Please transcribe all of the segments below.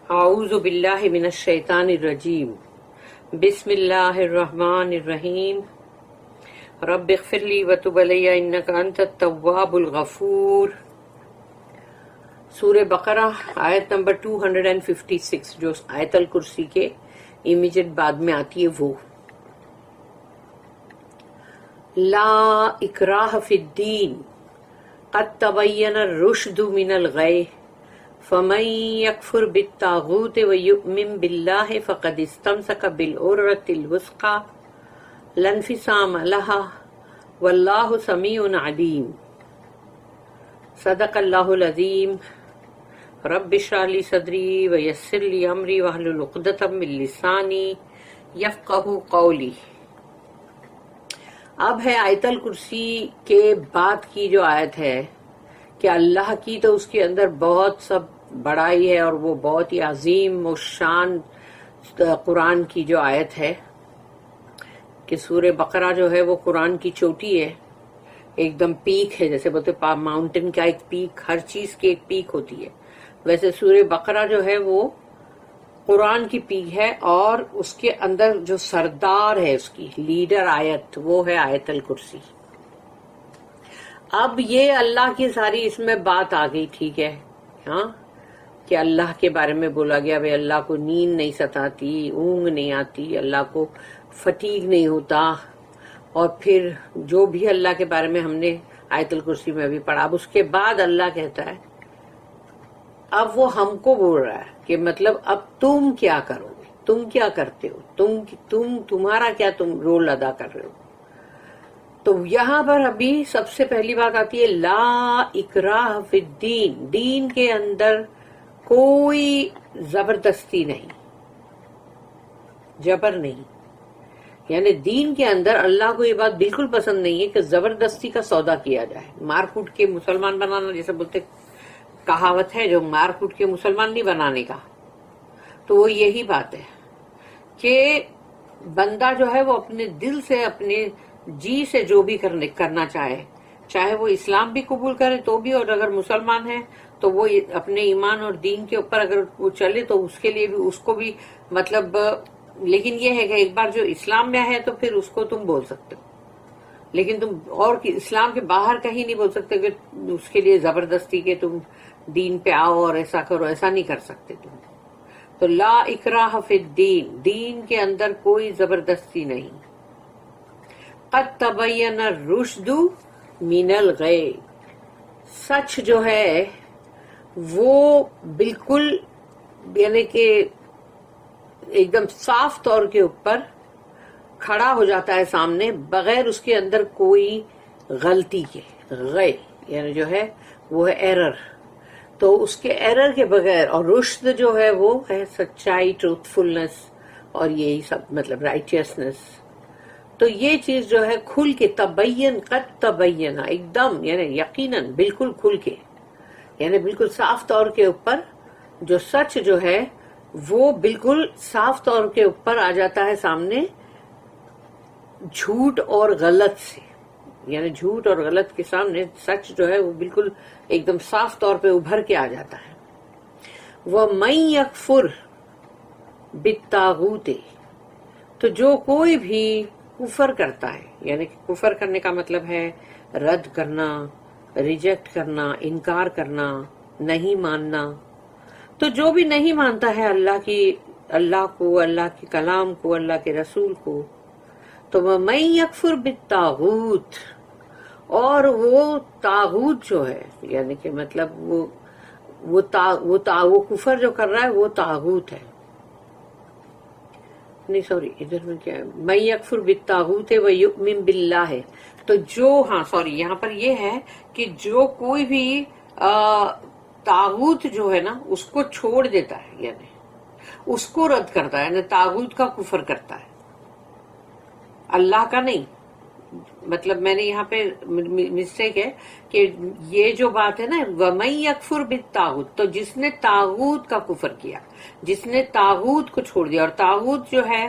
اعوذ باللہ من الشیطان الرجیم بسم اللہ الرحمن الرحیم رب اغفر لی وتب علی انک انت التواب الغفور۔ سورہ بقرہ آیت نمبر 256 جو آیت الکرسی کے امیجیٹ بعد میں آتی ہے وہ۔ لا اکراہ فی الدین قد تبین الرشد من الغی فمن یکفر بالطاغوت ویؤمن باللہ فقد استمسک بالعروۃ الوثقی لا انفصام لها واللہ سمیع علیم۔ صدق اللہ العظیم۔ رب اشرح لی صدری ویسر لی امری واحلل عقدۃ من لسانی یفقہوا قولی۔ اب ہے آیت الکرسی کے بعد کی جو آیت ہے کہ اللہ کی تو اس کے اندر بہت سب بڑائی ہے اور وہ بہت ہی عظیم و شان قرآن کی جو آیت ہے کہ سورہ بقرہ جو ہے وہ قرآن کی چوٹی ہے، ایک دم پیک ہے، جیسے بولتے ماؤنٹین کا ایک پیک، ہر چیز کی ایک پیک ہوتی ہے، ویسے سورہ بقرہ جو ہے وہ قرآن کی پیک ہے، اور اس کے اندر جو سردار ہے اس کی لیڈر آیت وہ ہے آیت الکرسی۔ اب یہ اللہ کی ساری اس میں بات آ گئی، ٹھیک ہے، ہاں، کہ اللہ کے بارے میں بولا گیا بھائی اللہ کو نیند نہیں ستاتی، اونگ نہیں آتی، اللہ کو فٹیگ نہیں ہوتا، اور پھر جو بھی اللہ کے بارے میں ہم نے آیت الکرسی میں بھی پڑھا۔ اب اس کے بعد اللہ کہتا ہے، اب وہ ہم کو بول رہا ہے کہ مطلب اب تم کیا کرو گے، تم کیا کرتے ہو، تمہارا کیا تم رول ادا کر رہے ہو۔ تو یہاں پر ابھی سب سے پہلی بات آتی ہے لا اکراہ فی الدین، دین کے اندر کوئی زبردستی نہیں، جبر نہیں، یعنی دین کے اندر اللہ کو یہ بات بالکل پسند نہیں ہے کہ زبردستی کا سودا کیا جائے، مار کوٹ کے مسلمان بنانا، جیسے بولتے کہاوت ہے جو مار کوٹ کے مسلمان نہیں بنانے کا، تو وہ یہی بات ہے کہ بندہ جو ہے وہ اپنے دل سے اپنے جی سے جو بھی کرنا چاہے وہ اسلام بھی قبول کرے تو بھی، اور اگر مسلمان ہے تو وہ اپنے ایمان اور دین کے اوپر اگر وہ چلے تو اس کے لیے بھی، اس کو بھی مطلب، لیکن یہ ہے کہ ایک بار جو اسلام میں ہے تو پھر اس کو تم بول سکتے ہو، لیکن تم اور اسلام کے باہر کہیں نہیں بول سکتے کہ اس کے لیے زبردستی کہ تم دین پہ آؤ اور ایسا کرو، ایسا نہیں کر سکتے تم۔ تو لا اکراہ فی الدین، دین کے اندر کوئی زبردستی نہیں۔ قد تبین الرشد من الغی، سچ جو ہے وہ بالکل یعنی کہ ایک دم صاف طور کے اوپر کھڑا ہو جاتا ہے سامنے، بغیر اس کے اندر کوئی غلطی کے، غی یعنی جو ہے وہ ہے ایرر، تو اس کے ایرر کے بغیر، اور رشد جو ہے وہ ہے سچائی، ٹروتھ فلنس، اور یہی سب مطلب رائٹیسنس۔ تو یہ چیز جو ہے کھل کے، تبین قد تبین، ایک دم یعنی یقیناً بالکل کھل کے، یعنی بالکل صاف طور کے اوپر جو سچ جو ہے وہ بالکل صاف طور کے اوپر آ جاتا ہے سامنے، جھوٹ اور غلط سے، یعنی جھوٹ اور غلط کے سامنے سچ جو ہے وہ بالکل ایک دم صاف طور پہ ابھر کے آ جاتا ہے۔ وَمَن یکفر بالطاغوت، تو جو کوئی بھی کفر کرتا ہے، یعنی کفر کرنے کا مطلب ہے رد کرنا، ریجیکٹ کرنا، انکار کرنا، نہیں ماننا، تو جو بھی نہیں مانتا ہے اللہ کو، اللہ کے کلام کو، اللہ کے رسول کو، تو وَمَن یکفر بالطاغوت، اور وہ طاغوت جو ہے، یعنی کہ مطلب وہ کفر جو کر رہا ہے وہ طاغوت ہے، نہیں سوری ادھر میں کیا ہے، من یکفر بالطاغوت ویؤمن باللہ، تو جو، ہاں سوری یہاں پر یہ ہے کہ جو کوئی بھی طاغوت جو ہے نا اس کو چھوڑ دیتا ہے، یعنی اس کو رد کرتا ہے، یعنی طاغوت کا کفر کرتا ہے، اللہ کا نہیں۔ مطلب میں نے یہاں پہ مسٹیک ہے کہ یہ جو بات ہے نا وَمَن یکفر بالطاغوت، تو جس نے طاغوت کا کفر کیا، جس نے طاغوت کو چھوڑ دیا، اور طاغوت جو ہے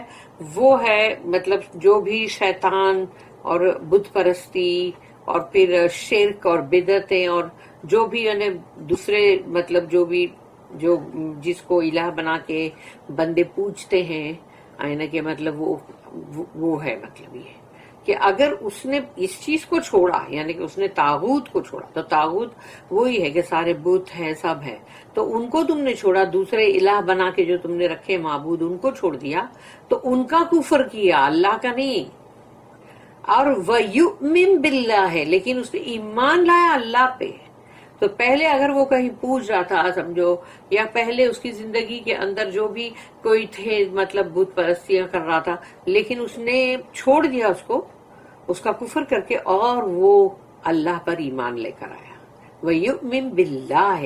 وہ ہے مطلب جو بھی شیطان اور بت پرستی اور پھر شرک اور بدعتیں اور جو بھی یعنی دوسرے مطلب جو بھی جو جس کو الہ بنا کے بندے پوجتے ہیں، آئینہ کے مطلب وہ ہے، مطلب یہ کہ اگر اس نے اس چیز کو چھوڑا، یعنی کہ اس نے طاغوت کو چھوڑا، تو طاغوت وہی ہے کہ سارے بت ہیں، سب ہے، تو ان کو تم نے چھوڑا، دوسرے الہ بنا کے جو تم نے رکھے معبود ان کو چھوڑ دیا، تو ان کا کفر کیا، اللہ کا نہیں۔ اور وَيُؤْمِن بِاللَّهِ ہے، لیکن اس نے ایمان لایا اللہ پہ۔ تو پہلے اگر وہ کہیں پوچھ رہا تھا سمجھو، یا پہلے اس کی زندگی کے اندر جو بھی کوئی تھے مطلب بت پرستیاں کر رہا تھا، لیکن اس نے چھوڑ دیا اس کو، اس کا کفر کر کے، اور وہ اللہ پر ایمان لے کر آیا۔ وَيُؤْمِن بِاللَّهِ،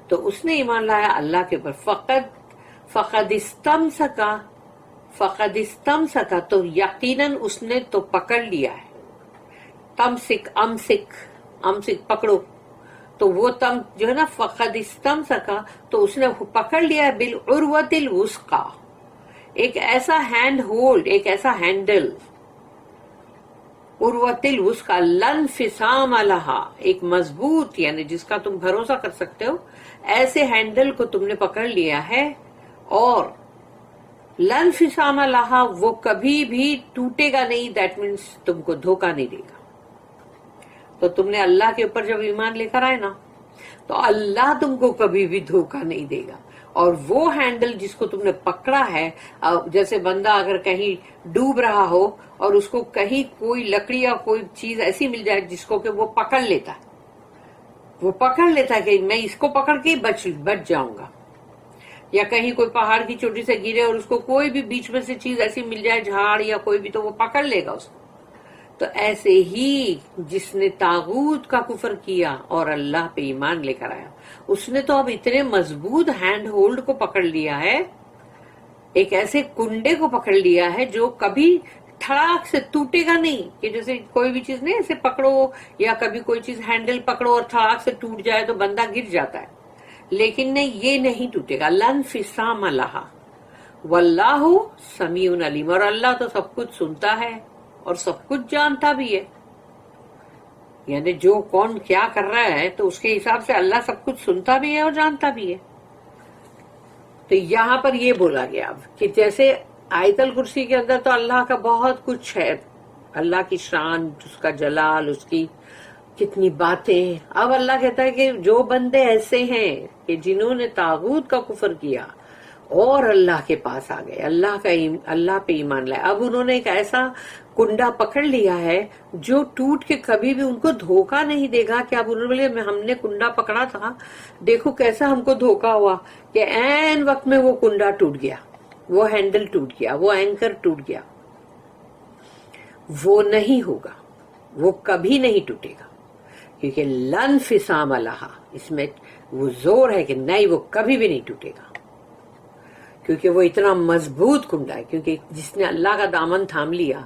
تو اس نے ایمان لایا اللہ کے اوپر۔ فقد استمسک، تو یقیناً اس نے تو پکڑ لیا ہے۔ امسک پکڑو، تو وہ تم جو ہے نا، فقد استمسک، تو اس نے پکڑ لیا ہے بالعروۃ الوثقی، ایک ایسا ہینڈ ہولڈ، ایک ایسا ہینڈل، عروۃ الوثقی لا انفصام لہا، ایک مضبوط، یعنی جس کا تم بھروسہ کر سکتے ہو، ایسے ہینڈل کو تم نے پکڑ لیا ہے، اور لا انفصام لہا، وہ کبھی بھی ٹوٹے گا نہیں، دیٹ مینس تم کو دھوکہ نہیں دے گا۔ تو تم نے اللہ کے اوپر جب ایمان لے کر آئے نا، تو اللہ تم کو کبھی بھی دھوکہ نہیں دے گا۔ اور وہ ہینڈل جس کو تم نے پکڑا ہے، جیسے بندہ اگر کہیں ڈوب رہا ہو اور اس کو کہیں کوئی لکڑی یا کوئی چیز ایسی مل جائے جس کو کہ وہ پکڑ لیتا ہے، وہ پکڑ لیتا ہے کہ میں اس کو پکڑ کے بچ جاؤں گا، یا کہیں کوئی پہاڑ کی چوٹی سے گرے اور اس کو کوئی بھی بیچ میں سے چیز ایسی مل جائے، جھاڑ یا کوئی بھی، تو وہ پکڑ لے گا اس کو۔ تو ایسے ہی جس نے طاغوت کا کفر کیا اور اللہ پہ ایمان لے کر آیا، اس نے تو اب اتنے مضبوط ہینڈ ہولڈ کو پکڑ لیا ہے، ایک ایسے کنڈے کو پکڑ لیا ہے جو کبھی تھڑاک سے ٹوٹے گا نہیں، کہ جیسے کوئی بھی چیز نہیں ایسے پکڑو، یا کبھی کوئی چیز ہینڈل پکڑو اور تھڑاک سے ٹوٹ جائے تو بندہ گر جاتا ہے، لیکن نہیں، یہ نہیں ٹوٹے گا۔ لا انفصام لہا واللہ سمیع علیم، اور اللہ تو سب کچھ سنتا ہے اور سب کچھ جانتا بھی ہے، یعنی جو کون کیا کر رہا ہے تو اس کے حساب سے اللہ سب کچھ سنتا بھی ہے اور جانتا بھی ہے۔ تو یہاں پر یہ بولا گیا اب کہ جیسے آیت الکرسی کے اندر تو اللہ کا بہت کچھ ہے، اللہ کی شان، اس کا جلال، اس کی کتنی باتیں۔ اب اللہ کہتا ہے کہ جو بندے ایسے ہیں کہ جنہوں نے طاغوت کا کفر کیا اور اللہ کے پاس آ گئے، اللہ پہ ایمان لائے، اب انہوں نے ایک ایسا کنڈا پکڑ لیا ہے جو ٹوٹ کے کبھی بھی ان کو دھوکہ نہیں دے گا، کہ اب انہوں نے بولے ہم نے کنڈا پکڑا تھا، دیکھو کیسا ہم کو دھوکہ ہوا، کہ عین وقت میں وہ کنڈا ٹوٹ گیا، وہ ہینڈل ٹوٹ گیا، وہ اینکر ٹوٹ گیا۔ وہ نہیں ہوگا، وہ کبھی نہیں ٹوٹے گا، کیونکہ لا انفصام لہا، اس میں وہ زور ہے کہ نہیں، وہ کبھی بھی نہیں ٹوٹے گا، کیونکہ وہ اتنا مضبوط کنڈا ہے، کیونکہ جس نے اللہ کا دامن تھام لیا،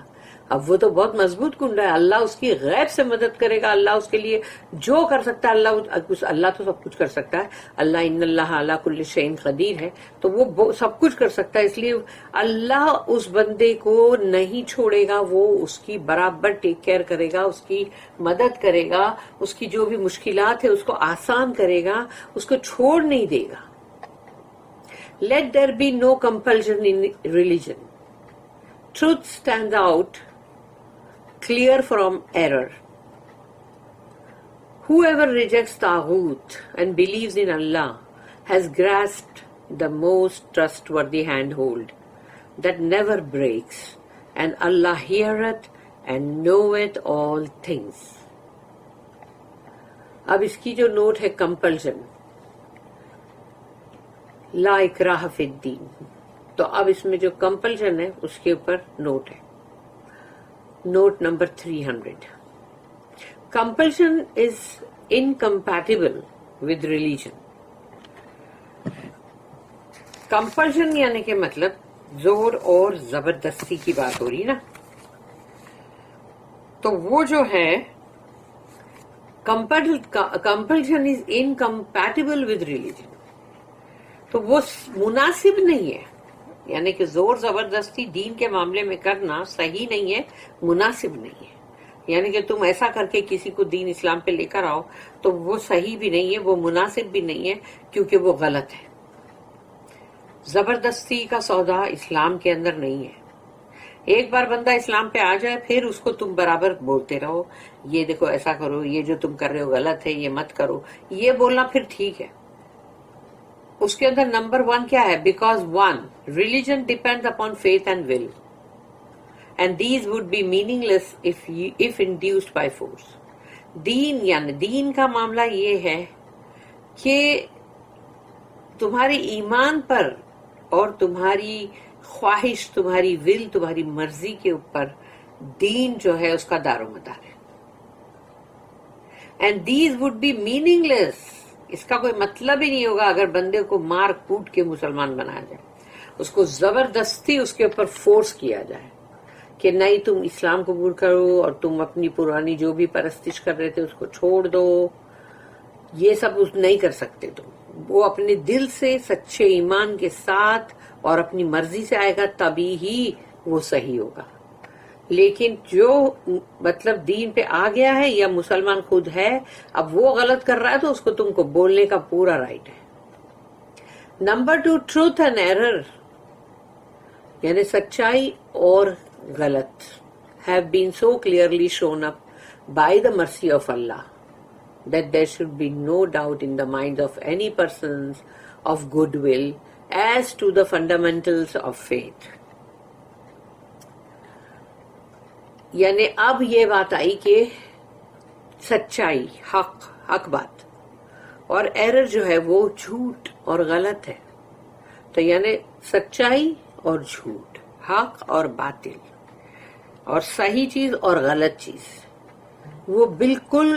اب وہ تو بہت مضبوط کنڈا ہے، اللہ اس کی غیب سے مدد کرے گا، اللہ اس کے لیے جو کر سکتا ہے، اللہ تو سب کچھ کر سکتا ہے، اللہ ان اللہ علی کل شیء قدیر ہے، تو وہ سب کچھ کر سکتا ہے، اس لیے اللہ اس بندے کو نہیں چھوڑے گا، وہ اس کی برابر ٹیک کیئر کرے گا، اس کی مدد کرے گا، اس کی جو بھی مشکلات ہے اس کو آسان کرے گا، اس کو چھوڑ نہیں دے گا۔ Let there be no compulsion in religion. Truth stands out clear from error. Whoever rejects Taghut and believes in Allah has grasped the most trustworthy handhold that never breaks, and Allah heareth and knoweth all things. اب اس کی جو note ہے compulsion، لا اکراہ فی الدین، تو اب اس میں جو compulsion ہے اس کے اوپر نوٹ ہے، note number 300۔ Compulsion is incompatible with religion. Compulsion یعنی کہ مطلب زور اور زبردستی کی بات ہو رہی نا، تو وہ جو ہے compulsion is incompatible with religion, تو وہ مناسب نہیں ہے، یعنی کہ زور زبردستی دین کے معاملے میں کرنا صحیح نہیں ہے، مناسب نہیں ہے، یعنی کہ تم ایسا کر کے کسی کو دین اسلام پہ لے کر آؤ تو وہ صحیح بھی نہیں ہے، وہ مناسب بھی نہیں ہے، کیونکہ وہ غلط ہے۔ زبردستی کا سودا اسلام کے اندر نہیں ہے. ایک بار بندہ اسلام پہ آ جائے پھر اس کو تم برابر بولتے رہو، یہ دیکھو ایسا کرو، یہ جو تم کر رہے ہو غلط ہے، یہ مت کرو، یہ بولنا پھر ٹھیک ہے. اس کے اندر نمبر 1 کیا ہے؟ Because 1 religion depends upon faith and will and these would be meaningless if induced by force. دین یعنی دین کا معاملہ یہ ہے کہ تمہارے ایمان پر اور تمہاری خواہش، تمہاری ول، تمہاری مرضی کے اوپر دین جو ہے اس کا دار و مدار ہے. And these would be meaningless, اس کا کوئی مطلب ہی نہیں ہوگا اگر بندے کو مار کوٹ کے مسلمان بنایا جائے، اس کو زبردستی اس کے اوپر فورس کیا جائے کہ نہیں تم اسلام قبول کرو اور تم اپنی پرانی جو بھی پرستش کر رہے تھے اس کو چھوڑ دو. یہ سب نہیں کر سکتے تم. وہ اپنے دل سے سچے ایمان کے ساتھ اور اپنی مرضی سے آئے گا تبھی ہی وہ صحیح ہوگا. لیکن جو مطلب دین پہ آ گیا ہے یا مسلمان خود ہے، اب وہ غلط کر رہا ہے تو اس کو تم کو بولنے کا پورا رائٹ ہے. نمبر 2 ٹروتھ اینڈ ایرر یعنی سچائی اور غلط have been so clearly shown up by the mercy of Allah that there should be no doubt in the minds of any persons of goodwill as to the fundamentals of faith. یعنی اب یہ بات آئی کہ سچائی حق بات اور error جو ہے وہ جھوٹ اور غلط ہے. تو یعنی سچائی اور جھوٹ، حق اور باطل، اور صحیح چیز اور غلط چیز، وہ بالکل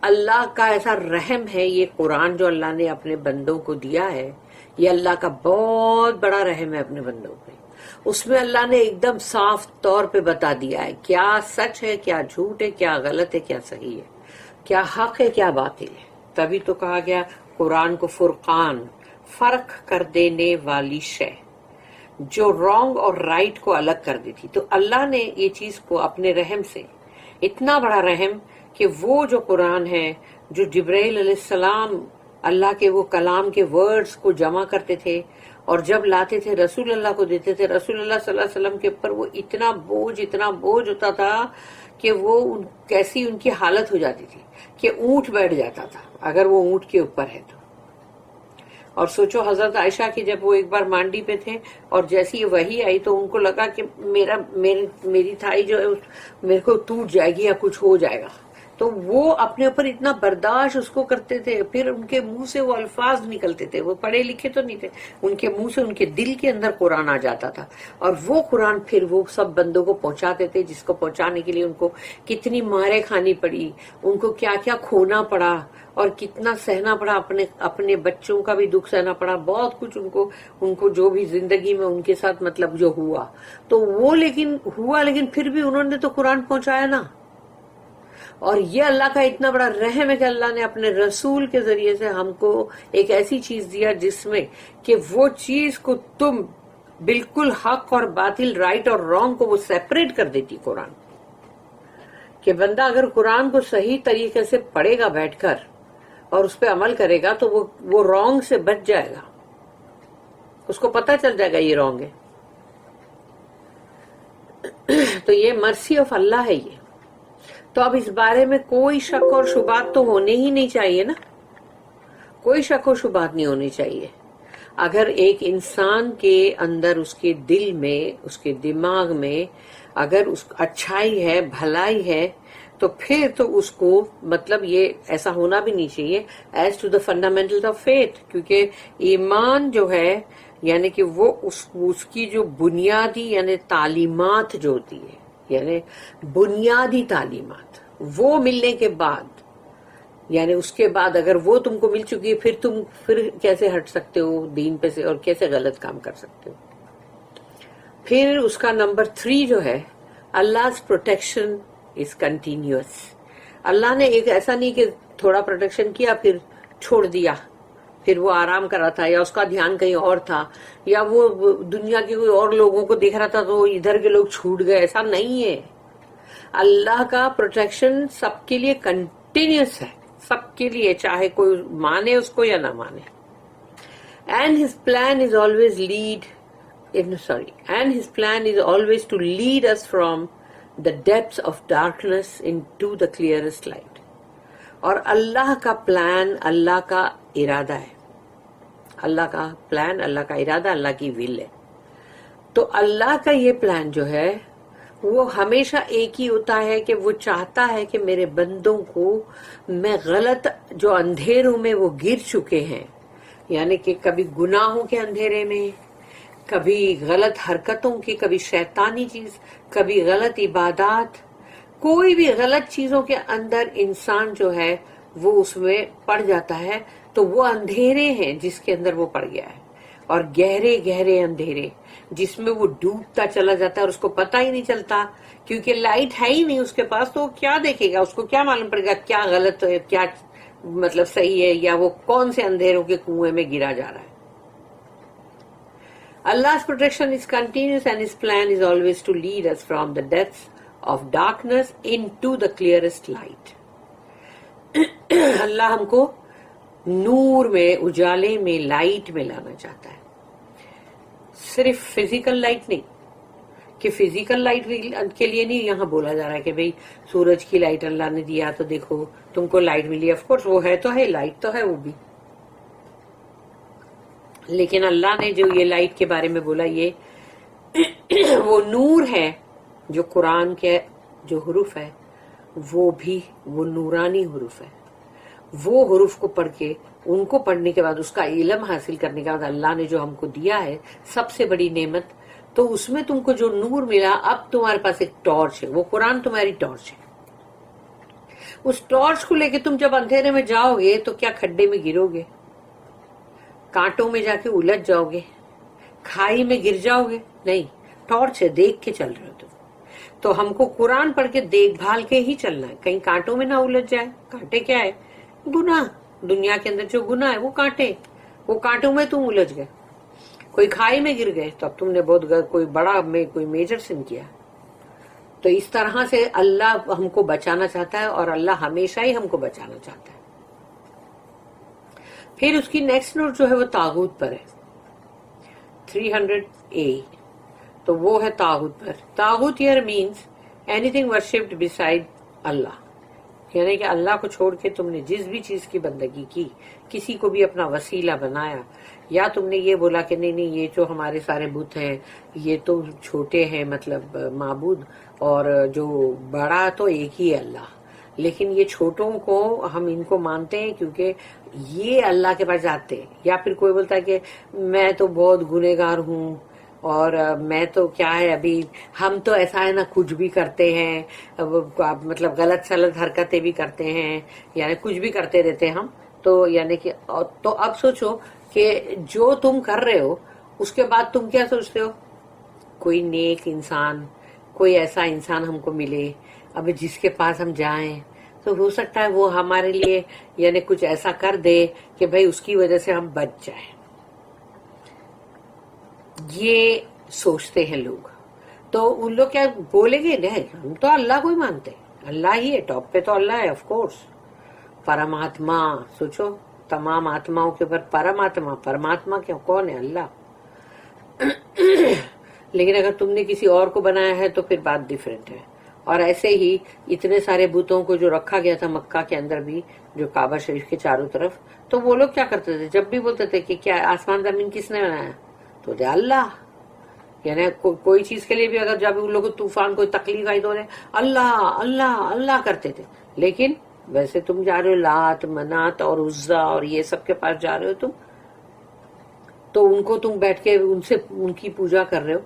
اللہ کا ایسا رحم ہے. یہ قرآن جو اللہ نے اپنے بندوں کو دیا ہے، یہ اللہ کا بہت بڑا رحم ہے اپنے بندوں پہ. اس میں اللہ نے ایک دم صاف طور پہ بتا دیا ہے کیا سچ ہے، کیا جھوٹ ہے، کیا غلط ہے، کیا صحیح ہے، کیا حق ہے، کیا باطل ہے. تبھی تو کہا گیا قرآن کو فرقان، فرق کر دینے والی شے، جو رانگ اور رائٹ کو الگ کر دیتی. تو اللہ نے یہ چیز کو اپنے رحم سے، اتنا بڑا رحم کہ وہ جو قرآن ہے، جو جبرائیل علیہ السلام اللہ کے وہ کلام کے ورڈز کو جمع کرتے تھے اور جب لاتے تھے رسول اللہ کو دیتے تھے، رسول اللہ صلی اللہ علیہ وسلم کے اوپر وہ اتنا بوجھ ہوتا تھا کہ وہ کیسی ان کی حالت ہو جاتی تھی کہ اونٹ بیٹھ جاتا تھا اگر وہ اونٹ کے اوپر ہے تو. اور سوچو حضرت عائشہ کی جب وہ ایک بار مانڈی پہ تھے اور جیسی یہ وحی آئی تو ان کو لگا کہ میری تھائی جو ہے میرے کو ٹوٹ جائے گی یا کچھ ہو جائے گا. تو وہ اپنے اوپر اتنا برداشت اس کو کرتے تھے. پھر ان کے منہ سے وہ الفاظ نکلتے تھے، وہ پڑھے لکھے تو نہیں تھے، ان کے منہ سے ان کے دل کے اندر قرآن آ جاتا تھا اور وہ قرآن پھر وہ سب بندوں کو پہنچاتے تھے، جس کو پہنچانے کے لیے ان کو کتنی مارے کھانی پڑی، ان کو کیا کیا کھونا پڑا اور کتنا سہنا پڑا، اپنے بچوں کا بھی دکھ سہنا پڑا، بہت کچھ ان کو جو بھی زندگی میں ان کے ساتھ مطلب جو ہوا تو وہ لیکن پھر بھی انہوں نے تو قرآن پہنچایا نا. اور یہ اللہ کا اتنا بڑا رحم ہے کہ اللہ نے اپنے رسول کے ذریعے سے ہم کو ایک ایسی چیز دیا جس میں کہ وہ چیز کو تم بالکل حق اور باطل، رائٹ اور رانگ کو وہ سیپریٹ کر دیتی قرآن. کہ بندہ اگر قرآن کو صحیح طریقے سے پڑھے گا بیٹھ کر اور اس پہ عمل کرے گا تو وہ رانگ سے بچ جائے گا، اس کو پتہ چل جائے گا یہ رانگ ہے. تو یہ مرسی آف اللہ ہے یہ. تو اب اس بارے میں کوئی شک اور شبہات تو ہونے ہی نہیں چاہیے نا، کوئی شک و شبہات نہیں ہونی چاہیے. اگر ایک انسان کے اندر، اس کے دل میں، اس کے دماغ میں اگر اس اچھائی ہے، بھلائی ہے، تو پھر تو اس کو مطلب یہ ایسا ہونا بھی نہیں چاہیے as to the fundamental of faith. کیونکہ ایمان جو ہے یعنی کہ وہ اس کی جو بنیادی یعنی تعلیمات جو ہوتی ہے، یعنی بنیادی تعلیمات، وہ ملنے کے بعد یعنی اس کے بعد اگر وہ تم کو مل چکی ہے پھر کیسے ہٹ سکتے ہو دین پہ سے اور کیسے غلط کام کر سکتے ہو. پھر اس کا نمبر 3 جو ہے Allah's protection is continuous. اللہ نے ایک ایسا نہیں کہ تھوڑا پروٹیکشن کیا پھر چھوڑ دیا، پھر وہ آرام کر رہا تھا یا اس کا دھیان کہیں اور تھا یا وہ دنیا کے کوئی اور لوگوں کو دیکھ رہا تھا تو ادھر کے لوگ چھوٹ گئے. ایسا نہیں ہے. اللہ کا پروٹیکشن سب کے لیے کنٹینیوس ہے، سب کے لیے، چاہے کوئی مانے اس کو یا نہ مانے. And his plan is always to lead us from the depths of darkness into the clearest light. اور اللہ کا پلان اللہ کا ارادہ ہے, اللہ کا پلان اللہ کا ارادہ اللہ کی ول ہے. تو اللہ کا یہ پلان جو ہے وہ ہمیشہ ایک ہی ہوتا ہے کہ وہ چاہتا ہے کہ میرے بندوں کو میں غلط جو اندھیروں میں وہ گر چکے ہیں, یعنی کہ کبھی گناہوں کے اندھیرے میں, کبھی غلط حرکتوں کی, کبھی شیطانی چیز, کبھی غلط عبادات, کوئی بھی غلط چیزوں کے اندر انسان جو ہے وہ اس میں پڑ جاتا ہے. تو وہ اندھیرے ہیں جس کے اندر وہ پڑ گیا ہے, اور گہرے گہرے اندھیرے جس میں وہ ڈوبتا چلا جاتا ہے اور اس کو پتہ ہی نہیں چلتا, کیونکہ لائٹ ہے ہی نہیں اس کے پاس. تو وہ کیا دیکھے گا, اس کو کیا معلوم پڑے گا کیا غلط ہے, کیا مطلب صحیح ہے, یا وہ کون سے اندھیروں کے کنویں میں گرا جا رہا ہے. Allah's protection is continuous and his plan is always to lead us from the depths of darkness into the clearest light. اللہ ہم کو نور میں, اجالے میں, لائٹ میں لانا چاہتا ہے. صرف فزیکل لائٹ نہیں, کہ فزیکل لائٹ کے لیے نہیں یہاں بولا جا رہا ہے کہ بھئی سورج کی لائٹ اللہ نے دیا تو دیکھو تم کو لائٹ ملی. آف کورس وہ ہے تو ہے, لائٹ تو ہے وہ بھی, لیکن اللہ نے جو یہ لائٹ کے بارے میں بولا یہ وہ نور ہے. جو قرآن کے جو حروف ہے وہ بھی وہ نورانی حروف ہے. وہ حروف کو پڑھ کے, ان کو پڑھنے کے بعد, اس کا علم حاصل کرنے کے بعد اللہ نے جو ہم کو دیا ہے سب سے بڑی نعمت, تو اس میں تم کو جو نور ملا, اب تمہارے پاس ایک ٹارچ ہے. وہ قرآن تمہاری ٹارچ ہے. اس ٹارچ کو لے کے تم جب اندھیرے میں جاؤ گے تو کیا کھڈے میں گرو گے, کانٹوں میں جا کے الجھ جاؤ گے, کھائی میں گر جاؤ گے؟ نہیں, ٹارچ ہے, دیکھ کے چل رہے ہو تم. تو ہم کو قرآن پڑھ کے دیکھ بھال کے ہی چلنا ہے, کہیں کانٹوں میں نہ الجھ جائے. کانٹے کیا ہے؟ گناہ. دنیا کے اندر جو گناہ ہے وہ کانٹے, وہ کانٹوں میں تم الجھ گئے. کوئی کھائی میں گر گئے تو اب تم نے بہت کوئی بڑا میں کوئی میجر سن کیا. تو اس طرح سے اللہ ہم کو بچانا چاہتا ہے, اور اللہ ہمیشہ ہی ہم کو بچانا چاہتا ہے. پھر اس کی نیکسٹ نوٹ جو ہے وہ طاغوت پر ہے, 300A. تو وہ ہے طاغوت پر. طاغوت here means anything worshipped beside اللہ, یعنی کہ اللہ کو چھوڑ کے تم نے جس بھی چیز کی بندگی کی, کسی کو بھی اپنا وسیلہ بنایا, یا تم نے یہ بولا کہ نہیں یہ جو ہمارے سارے بت ہیں یہ تو چھوٹے ہیں مطلب معبود, اور جو بڑا تو ایک ہی ہے اللہ, لیکن یہ چھوٹوں کو ہم ان کو مانتے ہیں کیونکہ یہ اللہ کے پاس جاتے ہیں. یا پھر کوئی بولتا ہے کہ میں تو بہت گنہگار ہوں, اور میں تو کیا ہے ابھی, ہم تو ایسا ہے نا کچھ بھی کرتے ہیں, مطلب غلط سلط حرکتیں بھی کرتے ہیں, یعنی کچھ بھی کرتے رہتے ہیں ہم. تو یعنی کہ تو اب سوچو کہ جو تم کر رہے ہو اس کے بعد تم کیا سوچتے ہو, کوئی نیک انسان, کوئی ایسا انسان ہم کو ملے, اب جس کے پاس ہم جائیں تو ہو سکتا ہے وہ ہمارے لیے یعنی کچھ ایسا کر دے کہ بھئی اس کی وجہ سے ہم بچ جائیں. یہ سوچتے ہیں لوگ. تو ان لوگ کیا بولیں گے, نہیں ہم تو اللہ کو ہی مانتے ہیں, اللہ ہی ہے, ٹاپ پہ تو اللہ ہے آف کورس. پرماتما, سوچو تمام آتماؤں کے اوپر پرماتما, پرماتما کیا کون ہے؟ اللہ. لیکن اگر تم نے کسی اور کو بنایا ہے تو پھر بات ڈیفرنٹ ہے. اور ایسے ہی اتنے سارے بتوں کو جو رکھا گیا تھا مکہ کے اندر بھی, جو کعبہ شریف کے چاروں طرف, تو وہ لوگ کیا کرتے تھے, جب بھی بولتے تھے کہ کیا آسمان زمین کس نے بنایا, تو دے اللہ. یعنی کوئی چیز کے لیے بھی اگر جب ان لوگوں کو طوفان کوئی تکلیف آئی تو اللہ اللہ اللہ کرتے تھے. لیکن ویسے تم جا رہے ہو لات منات اور عزا اور یہ سب کے پاس جا رہے ہو تم, تو ان کو تم بیٹھ کے ان کی پوجا کر رہے ہو,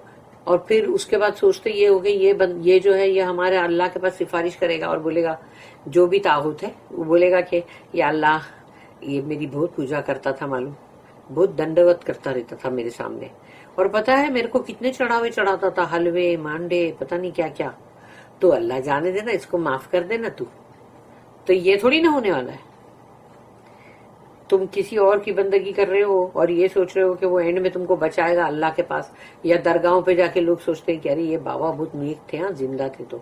اور پھر اس کے بعد سوچتے یہ ہو گئی یہ جو ہے یہ ہمارے اللہ کے پاس سفارش کرے گا اور بولے گا, جو بھی طاغوت ہے وہ بولے گا کہ یا اللہ یہ میری بہت پوجا کرتا تھا, معلوم بہت دنڈوت کرتا رہتا تھا میرے سامنے, اور پتا ہے میرے کو کتنے چڑھاوے چڑھاتا تھا, حلوے مانڈے پتہ نہیں کیا کیا. تو اللہ جانے دینا, اس کو معاف کر دینا تو. تو یہ تھوڑی نہ ہونے والا ہے. تم کسی اور کی بندگی کر رہے ہو اور یہ سوچ رہے ہو کہ وہ اینڈ میں تم کو بچائے گا اللہ کے پاس. یا درگاہوں پہ جا کے لوگ سوچتے ہیں کہ ارے یہ بابا بہت نیک تھے, ہاں زندہ تھے. تو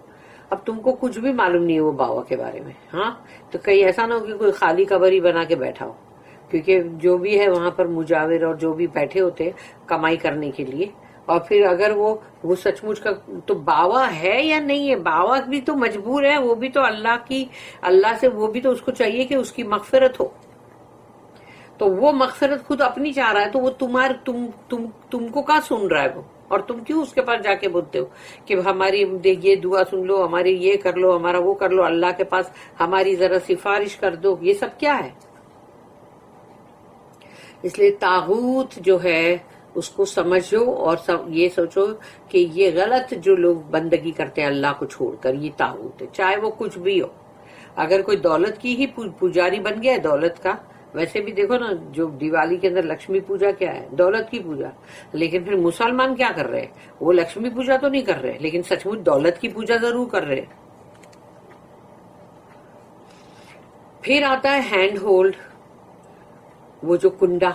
اب تم کو کچھ بھی معلوم نہیں ہے وہ بابا کے بارے میں. ہاں تو کہیں ایسا نہ ہو کہ کوئی خالی قبر ہی بنا کے بیٹھا ہو, کیونکہ جو بھی ہے وہاں پر مجاور اور جو بھی بیٹھے ہوتے ہیں کمائی کرنے کے لیے، اور پھر اگر وہ سچ مچ کا تو باوا ہے یا نہیں ہے، باوا بھی تو مجبور ہے، وہ بھی تو اللہ سے وہ بھی تو اس کو چاہیے کہ اس کی مغفرت ہو، تو وہ مغفرت خود اپنی چاہ رہا ہے، تو وہ تم کو کہاں سن رہا ہے وہ، اور تم کیوں اس کے پاس جا کے بولتے ہو کہ ہماری یہ دعا سن لو، ہماری یہ کر لو، ہمارا وہ کر لو، اللہ کے پاس ہماری ذرا سفارش کر دو، یہ سب کیا ہے؟ اس لیے طاغوت جو ہے اس کو سمجھو اور یہ سوچو کہ یہ غلط جو لوگ بندگی کرتے ہیں اللہ کو چھوڑ کر، یہ طاغوت ہے، چاہے وہ کچھ بھی ہو۔ اگر کوئی دولت کی ہی پجاری بن گیا ہے، دولت کا، ویسے بھی دیکھو نا جو دیوالی کے اندر لکشمی پوجا کیا ہے، دولت کی پوجا، لیکن پھر مسلمان کیا کر رہے ہیں؟ وہ لکشمی پوجا تو نہیں کر رہے لیکن سچ مچ دولت کی پوجا ضرور کر رہے۔ پھر آتا ہے ہینڈ ہولڈ، وہ جو کنڈا،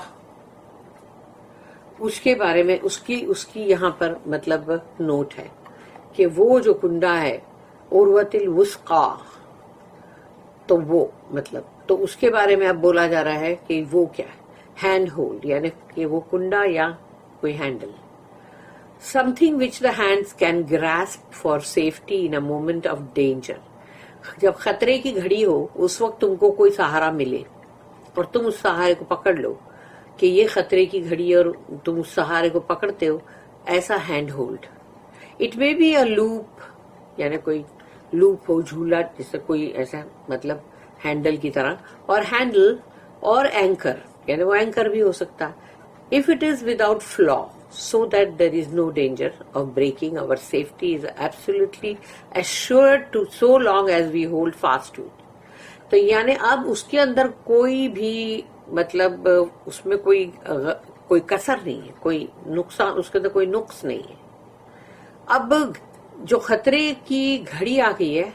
اس کے بارے میں اس کی یہاں پر مطلب نوٹ ہے کہ وہ جو کنڈا ہے عروۃ الوثقی، تو وہ مطلب تو اس کے بارے میں اب بولا جا رہا ہے کہ وہ کیا ہے، ہینڈ ہولڈ، یعنی کہ وہ کنڈا یا کوئی handle, some thing which the hands can grasp for safety in a moment of danger. جب خطرے کی گھڑی ہو اس وقت تم کو کوئی سہارا ملے اور تم اس سہارے کو پکڑ لو کہ یہ خطرے کی گھڑی اور تم اس سہارے کو پکڑتے ہو، ایسا hand hold. It may be a loop, یعنی کوئی لوپ ہو، جھولا، جیسے کوئی ایسا مطلب ہینڈل کی طرح، اور ہینڈل اور اینکر، یعنی وہ اینکر بھی ہو سکتا ہے۔ اف اٹ از وداؤٹ فلا so that there is no danger of breaking, our safety is absolutely assured to so long as we hold fast to it۔ تو یعنی اب اس کے اندر کوئی بھی مطلب اس میں کوئی کسر نہیں ہے، کوئی نقصان، اس کے اندر کوئی نقص نہیں ہے۔ اب جو خطرے کی گھڑی آ گئی ہے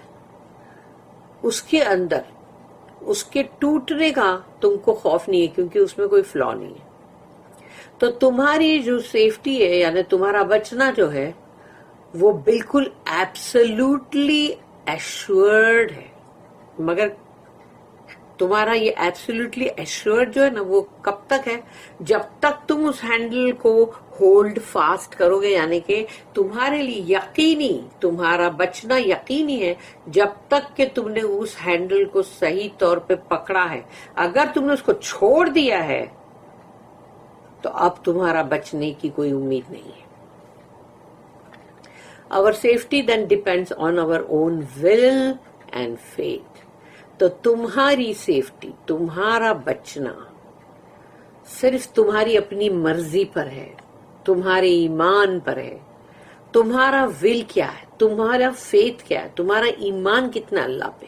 اس کے اندر اس کے ٹوٹنے کا تم کو خوف نہیں ہے کیونکہ اس میں کوئی فلا نہیں ہے، تو تمہاری جو سیفٹی ہے یعنی تمہارا بچنا جو ہے وہ بالکل ایبسلوٹلی ایشورڈ ہے۔ مگر تمہارا یہ ایبسلوٹلی ایشورڈ جو ہے نا وہ کب تک ہے؟ جب تک تم اس ہینڈل کو ہولڈ فاسٹ کرو گے، یعنی کہ تمہارے لیے یقینی، تمہارا بچنا یقینی ہے جب تک کہ تم نے اس ہینڈل کو صحیح طور پہ پکڑا ہے۔ اگر تم نے اس کو چھوڑ دیا ہے تو اب تمہارا بچنے کی کوئی امید نہیں ہے۔ Our safety then depends on our own will and faith۔ تو تمہاری سیفٹی، تمہارا بچنا صرف تمہاری اپنی مرضی پر ہے، تمہارے ایمان پر ہے۔ تمہارا ول کیا ہے، تمہارا فیتھ کیا ہے، تمہارا ایمان کتنا اللہ پہ،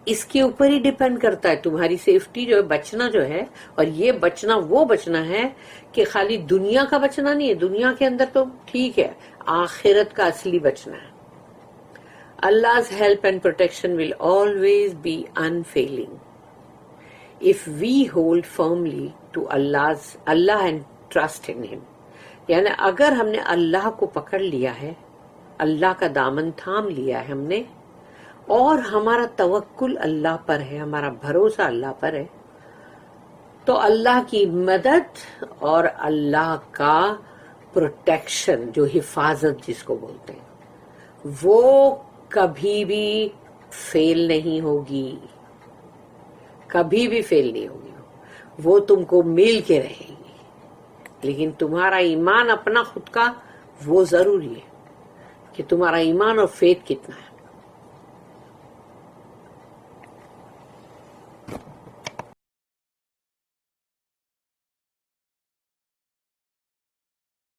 اس کے اوپر ہی ڈیپینڈ کرتا ہے تمہاری سیفٹی جو ہے، بچنا جو ہے۔ اور یہ بچنا وہ بچنا ہے کہ خالی دنیا کا بچنا نہیں ہے، دنیا کے اندر تو ٹھیک ہے، آخرت کا اصلی بچنا ہے۔ Allah's help and protection will always be unfailing if we hold firmly to Allah and trust in Him۔ یعنی اگر ہم نے اللہ کو پکڑ لیا ہے، اللہ کا دامن تھام لیا ہے ہم نے، اور ہمارا توکل اللہ پر ہے، ہمارا بھروسہ اللہ پر ہے، تو اللہ کی مدد اور اللہ کا پروٹیکشن، جو حفاظت جس کو بولتے ہیں، وہ کبھی بھی فیل نہیں ہوگی، کبھی بھی فیل نہیں ہوگی، وہ تم کو مل کے رہے گی۔ لیکن تمہارا ایمان اپنا خود کا وہ ضروری ہے کہ تمہارا ایمان اور فیتھ کتنا ہے۔